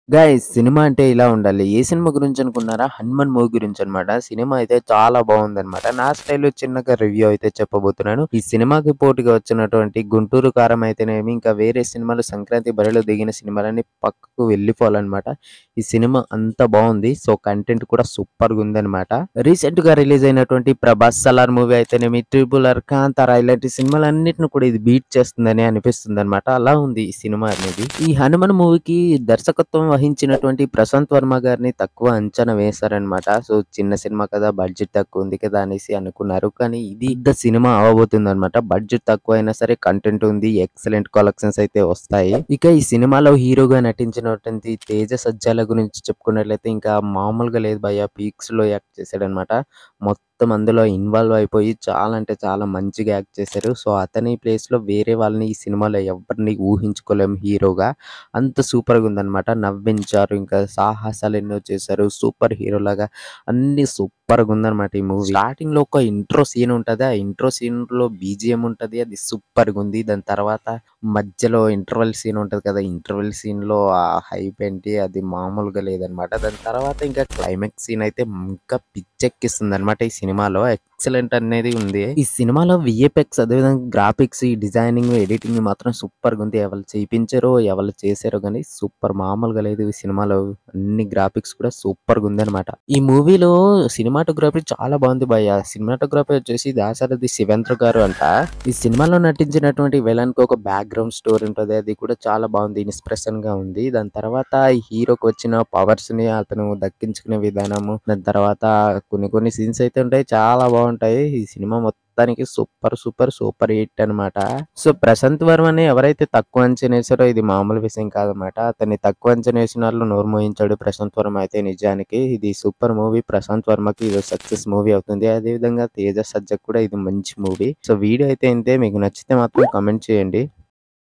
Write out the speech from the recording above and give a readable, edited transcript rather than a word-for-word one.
Guys cinema అంటే ఇలా ఉండాలి. ఏ సినిమా గురించి అనుకున్నారా? 'హనుమాన్' మూవీ గురించి అన్నమాట. సినిమా అయితే చాలా బావుందన్నమాట. నా స్టైల్‌లో చిన్నగా రివ్యూ అయితే చెప్పబోతున్నాను. ఈ సినిమాకి పోటీగా వచ్చినటువంటి 'గుంటూరు కారం' అయితేనేమి, ఇంకా వేరే సినిమాలు సంక్రాంతి బరిలో దిగిన సినిమాలన్నీ పక్కకు వెళ్ళిపోవాలన్నమాట. ఈ సినిమా అంత బావుంది. సో, కంటెంట్ కూడా సూపర్‌గా ఉందన్నమాట. రీసెంట్‌గా రిలీజ్ అయినటువంటి 'ప్రభాస్ సలార్' మూవీ అయితేనేమి, 'ట్రిపుల్ ఆర్', 'కాంతార' ఇలాంటి సినిమాలన్నిటిని కూడా ఇది బీట్ చేస్తుందని అనిపిస్తుందన్నమాట. అలా ఉంది ఈ సినిమా అనేది. ఈ 'హనుమాన్' మూవీకి దర్శకత్వం వహించినటువంటి ప్రశాంత్ వర్మ గారిని తక్కువ అంచనా వేశారనమాట. సో, చిన్న సినిమా కదా! బడ్జెట్ తక్కువ ఉంది కదా! అనేసి అనుకున్నారు. కానీ ఇది పెద్ద సినిమా అవ్వబోతుందనమాట. బడ్జెట్ తక్కువైనా సరే కంటెంట్ ఉంది. ఎక్సలెంట్ కలెక్షన్స్ అయితే వస్తాయి. ఇక ఈ సినిమాలో హీరోగా నటించినటువంటి తేజ సజ్జాల గురించి చెప్పుకున్నట్లయితే ఇంకా మామూలుగా లేదు భయ్యా. పీక్స్‌లో యాక్ట్ చేశాడనమాట. మొత్తం అందులో ఇన్వాల్వ్ అయిపోయి చాలా అంటే చాలా మంచిగా యాక్ట్ చేశారు. సో, అతని ప్లేస్‌లో వేరే వాళ్ళని ఈ సినిమాలో ఎవ్వరిని ఊహించుకోలేము హీరోగా. అంత సూపర్‌గుందనమాట. నవ్వించారు. ఇంకా సాహసాలెన్నో చేశారు. సూపర్ హీరోలాగా అన్నీ సూపర్‌గుందనమాట ఈ మూవీ. స్టార్టింగ్‌లో ఒక ఇంట్రో సీన్ ఉంటది. ఆ ఇంట్రో సీన్‌లో బీజీఎం ఉంటది. అది సూపర్‌గుంది. దాని తర్వాత మధ్యలో ఇంటర్వల్ సీన్ ఉంటది కదా! ఇంటర్వల్ సీన్‌లో ఆ హైప్ ఏంటి అది మామూలుగా లేదనమాట. దాని తర్వాత ఇంకా క్లైమాక్స్ సీన్ అయితే ఇంకా పిచ్చెక్కిస్తుందనమాట ఈ సినిమాలో. ఎక్సలెంట్ అనేది ఉంది. ఈ సినిమాలో వీఎఫ్ఎక్స్ అదేవిధంగా గ్రాఫిక్స్, ఈ డిజైనింగ్, ఎడిటింగ్ మాత్రం సూపర్‌గుంది. ఎవళ్ళు చేపించారో, ఎవళ్ళు చేశారో గాని సూపర్ మామూలుగా లేదు ఈ సినిమాలో. అన్ని గ్రాఫిక్స్ కూడా సూపర్‌గుందనమాట. ఈ మూవీలో సినిమాటోగ్రఫీ చాలా బావుంది భయ్యా. సినిమాటోగ్రఫీ వచ్చేసి దాశరథి శివేంద్ర గారు అంట. ఈ సినిమాలో నటించినటువంటి విలన్‌కి ఒక బ్యాక్‌గ్రౌండ్ స్టోరీ ఉంటది. అది కూడా చాలా బావుంది. ఇన్స్‌పిరేషన్‌గా ఉంది. దాని తర్వాత ఈ హీరోకి వచ్చిన పవర్స్‌ని అతను దక్కించుకునే విధానము, దాని తర్వాత కొన్ని సీన్స్ అయితే ఉంటాయి. చాలా బావుంటాయి. ఈ సినిమా మొత్తానికి సూపర్ హిట్ అనమాట. సో, ప్రశాంత్ వర్మని ఎవరైతే తక్కువ అంచనా ఏసారో ఇది మామూలు విషయం కాదనమాట. అతన్ని తక్కువ అంచనా ఏసినోళ్ళు నోరు మూయించాడు ప్రశాంత్ వర్మ అయితే నిజానికి. ఇది సూపర్ మూవీ. ప్రశాంత్ వర్మకి ఇది సక్సెస్ మూవీ అవుతుంది. అదేవిధంగా తేజ సజ్జకి కూడా ఇది మంచి మూవీ. సో, వీడియో అయితే ఇంతే. మీకు నచ్చితే మాత్రం కామెంట్ చేయండి.